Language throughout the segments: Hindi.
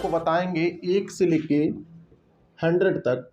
आपको बताएंगे 1 से लेके 100 तक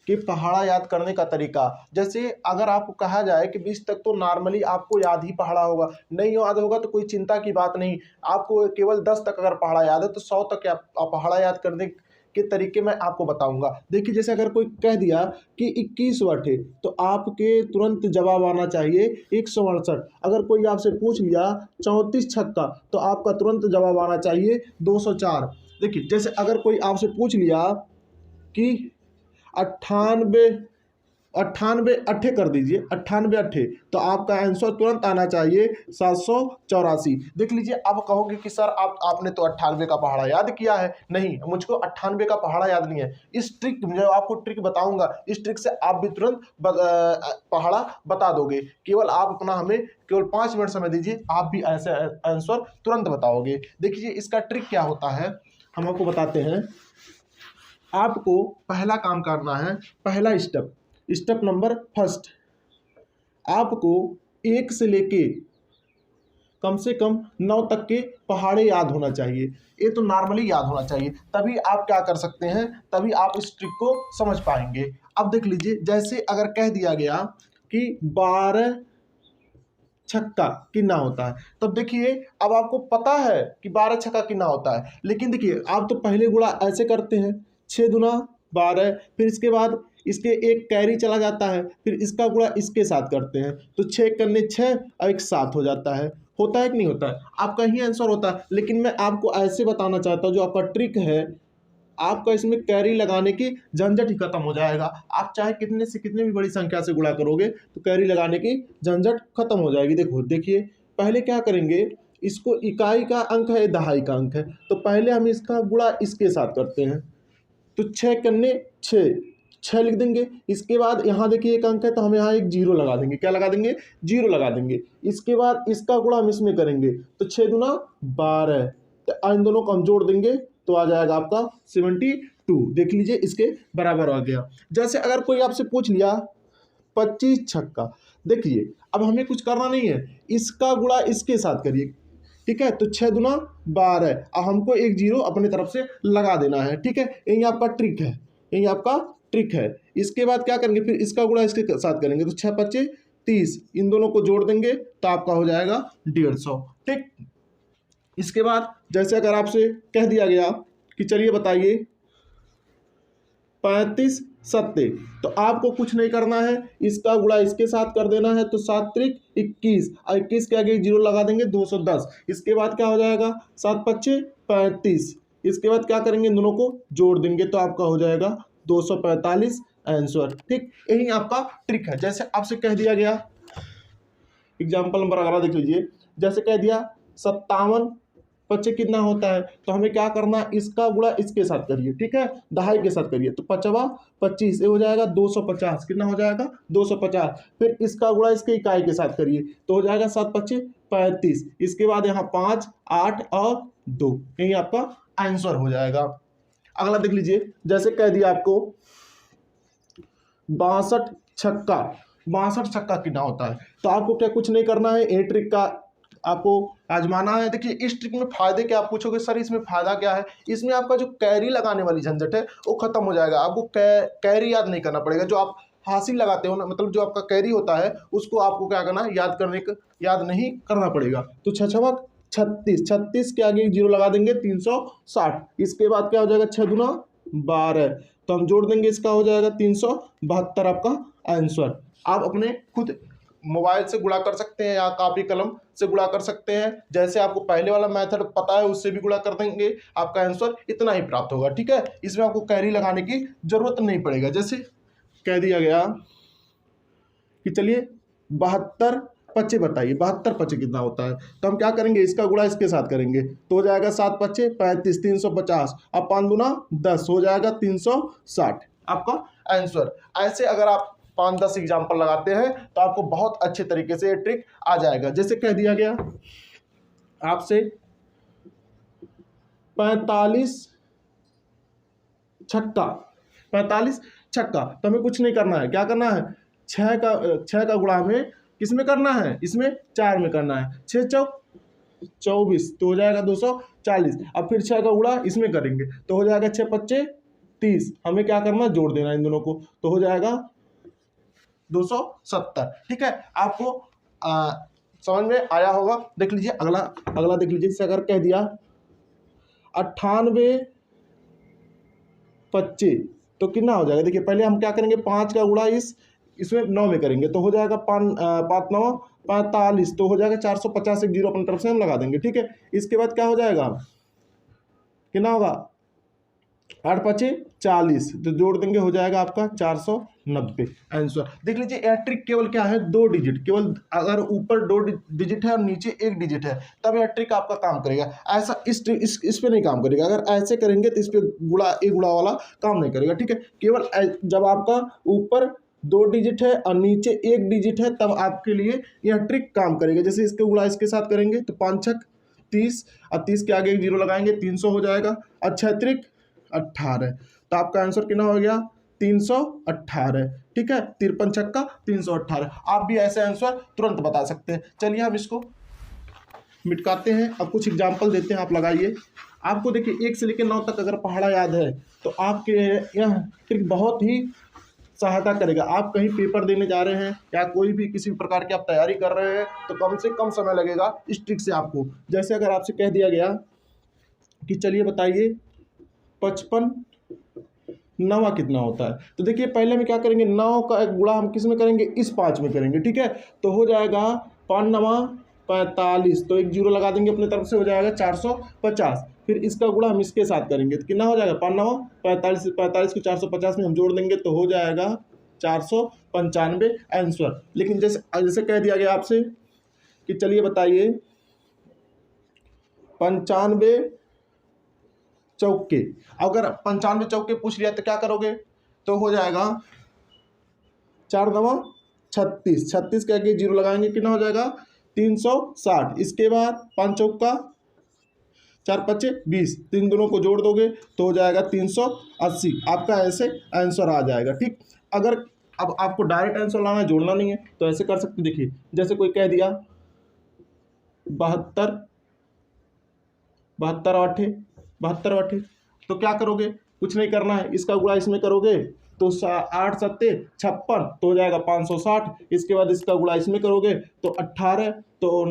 कि पहाड़ा याद करने का तरीका। जैसे अगर आपको कहा जाए कि 20 तक तो नॉर्मली आपको याद ही पहाड़ा होगा, नहीं याद होगा तो कोई चिंता की बात नहीं। आपको केवल 10 तक अगर पहाड़ा याद है तो 100 तक आप पहाड़ा याद करने के तरीके मैं आपको बताऊंगा। देखिए, जैसे अगर कोई कह दिया कि 21 वट है तो आपके तुरंत जवाब आना चाहिए 168। अगर कोई आपसे पूछ लिया 34 छक्का तो आपका तुरंत जवाब आना चाहिए 204। देखिए, जैसे अगर कोई आपसे पूछ लिया कि 98 98 अट्ठे कर दीजिए, 98 अट्ठे, तो आपका आंसर तुरंत आना चाहिए 784। देख लीजिए, अब कहोगे कि सर आपने तो 98 का पहाड़ा याद किया है। नहीं, मुझको 98 का पहाड़ा याद नहीं है। इस ट्रिक, जो आपको ट्रिक बताऊंगा, इस ट्रिक से आप भी तुरंत पहाड़ा बता दोगे। केवल आप अपना हमें केवल 5 मिनट समय दीजिए, आप भी ऐसे आंसर तुरंत बताओगे। देखिए, इसका ट्रिक क्या होता है हम आपको बताते हैं। आपको पहला काम करना है, पहला स्टेप नंबर फर्स्ट, आपको 1 से लेके कम से कम 9 तक के पहाड़े याद होना चाहिए। ये तो नॉर्मली याद होना चाहिए, तभी आप क्या कर सकते हैं, तभी आप इस ट्रिक को समझ पाएंगे। अब देख लीजिए, जैसे अगर कह दिया गया कि 12 छक्का कितना होता है, तब देखिए अब आपको पता है कि 12 छक्का कितना होता है, लेकिन देखिए आप तो पहले गुणा ऐसे करते हैं, 6 दूना 12, फिर इसके बाद इसके एक कैरी चला जाता है, फिर इसका गुणा इसके साथ करते हैं तो 6 करने 6 और 1 7 हो जाता है। होता है कि नहीं होता है? आपका ही आंसर होता है। लेकिन मैं आपको ऐसे बताना चाहता हूँ, जो आपका ट्रिक है, आपका इसमें कैरी लगाने की झंझट ही खत्म हो जाएगा। आप चाहे कितने से कितने भी बड़ी संख्या से गुणा करोगे तो कैरी लगाने की झंझट खत्म हो जाएगी। देखिए, पहले क्या करेंगे, इसको इकाई का अंक है, दहाई का अंक है, तो पहले हम इसका गुणा इसके साथ करते हैं, तो 6 करने 6 लिख देंगे। इसके बाद यहाँ देखिए एक अंक है तो हम यहाँ एक जीरो लगा देंगे। क्या लगा देंगे? जीरो लगा देंगे। इसके बाद इसका गुणा हम इसमें करेंगे तो 6 दूना 12, तो इन दोनों को हम जोड़ देंगे तो आ जाएगा आपका 72। देख लीजिए, इसके बराबर आ गया। जैसे अगर कोई आपसे पूछ लिया 25 छक्का, देखिए अब हमें कुछ करना नहीं है, इसका गुणा इसके साथ करिए, ठीक है, तो 6 दूना 12, अब हमको एक जीरो अपने तरफ से लगा देना है, ठीक है। यही आपका ट्रिक है, यही आपका ट्रिक है। इसके बाद क्या करेंगे, फिर इसका गुणा इसके साथ करेंगे तो 6 25 30, इन दोनों को जोड़ देंगे तो आपका हो जाएगा 150, ठीक। इसके बाद जैसे अगर आपसे कह दिया गया कि चलिए बताइए 35 सत्ते, तो आपको कुछ नहीं करना है, इसका गुणा इसके साथ कर देना है, तो 7 त्रिक 21, और 21 के आगे जीरो लगा देंगे 210। इसके बाद क्या हो जाएगा 7 25 35, इसके बाद क्या करेंगे, इन दोनों को जोड़ देंगे तो आपका हो जाएगा 245 आंसर, ठीक। यही आपका ट्रिक है। जैसे आपसे कह दिया गया एग्जाम्पल नंबर 11 देख लीजिए, जैसे कह दिया 57 पच्चे कितना होता है, तो हमें क्या करना है, इसका गुणा इसके साथ करिए, ठीक है, दहाई के साथ करिए, तो 5 25, ये हो जाएगा 250, कितना हो जाएगा 250। फिर इसका गुणा इसके इकाई के साथ करिए तो हो जाएगा 7 25 35, इसके बाद यहाँ 5 8 और 2, यही आपका आंसर हो जाएगा। अगला देख लीजिए, जैसे कह दिया आपको 62 छक्का, 62 छक्का कितना होता है, तो आपको क्या कुछ नहीं करना है, ए ट्रिक का आपको आजमाना है। देखिए, इस ट्रिक में फायदे क्या, आप पूछोगे सर इसमें फायदा क्या है, इसमें आपका जो कैरी लगाने वाली झंझट है वो खत्म हो जाएगा। आपको कैरी याद नहीं करना पड़ेगा, जो आप हासिल लगाते हो ना, मतलब जो आपका कैरी होता है उसको आपको क्या करना है, याद नहीं करना पड़ेगा। तो 6 36, 36 के आगे जीरो लगा देंगे 360, इसके बाद क्या हो जाएगा 6 दूना 12, तो हम जोड़ देंगे, इसका हो जाएगा 372 आपका आंसर। आप अपने खुद मोबाइल से गुणा कर सकते हैं या कॉपी कलम से गुणा कर सकते हैं, जैसे आपको पहले वाला मेथड पता है उससे भी गुणा कर देंगे, आपका आंसर इतना ही प्राप्त होगा, ठीक है। इसमें आपको कैरी लगाने की जरूरत नहीं पड़ेगा। जैसे कह दिया गया कि चलिए 72 पच्चे बताइए, 72 पच्चे कितना होता है, तो हम क्या करेंगे, इसका गुणा इसके साथ करेंगे तो हो जाएगा 7 25 35, 350, अब 5 दूना 10, हो जाएगा 360 आपका आंसर। ऐसे अगर आप 5-10 एग्जाम्पल लगाते हैं तो आपको बहुत अच्छे तरीके से ये ट्रिक आ जाएगा। जैसे कह दिया गया आपसे 45 छक्का, 45 छक्का, तो हमें कुछ नहीं करना है, क्या करना है, 6 का गुणा हमें किस में करना है, इसमें 4 में करना है, 6 चौक 24, तो हो जाएगा 40। अब फिर 6 का गुणा इसमें करेंगे तो हो जाएगा 6 पच्चे 30। हमें क्या करना है, जोड़ देना इन दोनों को, तो हो जाएगा 270। ठीक है, आपको समझ में आया होगा। देख लीजिए अगला अगला देख लीजिए, जैसे अगर कह दिया 98 25 तो कितना हो जाएगा। देखिए पहले हम क्या करेंगे, 5 का गुणा इसमें 9 में करेंगे तो हो जाएगा 5 9 45, तो हो जाएगा 450। एक जीरो अपनी तरफ से हम लगा देंगे। ठीक है, इसके बाद क्या हो जाएगा, कितना होगा, 8 5 40, तो जोड़ देंगे हो जाएगा आपका 490 आंसर। देख लीजिए यह ट्रिक केवल क्या है, 2 डिजिट, केवल अगर ऊपर 2 डिजिट है और नीचे 1 डिजिट है तब यह ट्रिक आपका काम करेगा। ऐसा इस पे नहीं काम करेगा। अगर ऐसे करेंगे तो इस पे गुणा वाला काम नहीं करेगा। ठीक है, केवल जब आपका ऊपर 2 डिजिट है और नीचे 1 डिजिट है तब आपके लिए यह ट्रिक काम करेगा। जैसे इसके गुणा इसके साथ करेंगे तो 5 6 30 और 30 के आगे एक जीरो लगाएंगे 300 हो जाएगा। अच्छा त्रिक 18, तो आपका आंसर कितना हो गया, 318। ठीक है, 53 छक्का 318। आप भी ऐसे आंसर तुरंत बता सकते हैं। चलिए हम इसको मिटकाते हैं, अब कुछ एग्जाम्पल देते हैं, आप लगाइए। आपको देखिए 1 से लेकर 9 तक अगर पहाड़ा याद है तो आपके यह ट्रिक बहुत ही सहायता करेगा। आप कहीं पेपर देने जा रहे हैं या कोई भी किसी प्रकार की आप तैयारी कर रहे हैं तो कम से कम समय लगेगा इस ट्रिक से आपको। जैसे अगर आपसे कह दिया गया कि चलिए बताइए 55 9 कितना होता है, तो देखिए पहले में क्या करेंगे, 9 का गुणा हम किस में करेंगे, इस 5 में करेंगे। ठीक है, तो हो जाएगा 5 9 45, तो एक जीरो लगा देंगे अपने तरफ से, हो जाएगा 450। फिर इसका गुणा हम इसके साथ करेंगे तो कितना हो जाएगा, 5 9 45, 45 को 450 में हम जोड़ देंगे तो हो जाएगा 495 आंसर। लेकिन जैसे जैसे कह दिया गया आपसे कि चलिए बताइए 95 चौके, अगर 95 चौके पूछ लिया तो क्या करोगे, तो हो जाएगा 4 9 36, 36 के आगे जीरो लगाएंगे कितना हो जाएगा 360। इसके बाद 5 चौका 4 5 20, तो इन दोनों को जोड़ दोगे तो हो जाएगा 380। आपका ऐसे आंसर आ जाएगा। ठीक, अगर अब आपको डायरेक्ट आंसर लाना है, जोड़ना नहीं है, तो ऐसे कर सकते। देखिए जैसे कोई कह दिया 72 8 तो क्या करोगे, कुछ नहीं करना है, इसका गुणा इसमें करोगे तो 8 7 56, तो हो जाएगा 560। इसके बाद इसका गुणा इसमें करोगे तो 18, तो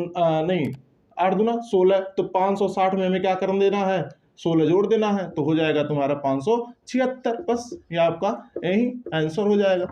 नहीं 8 दूना 16, तो 560 में हमें क्या कर देना है, 16 जोड़ देना है, तो हो जाएगा तुम्हारा 576। बस ये आपका यही आंसर हो जाएगा।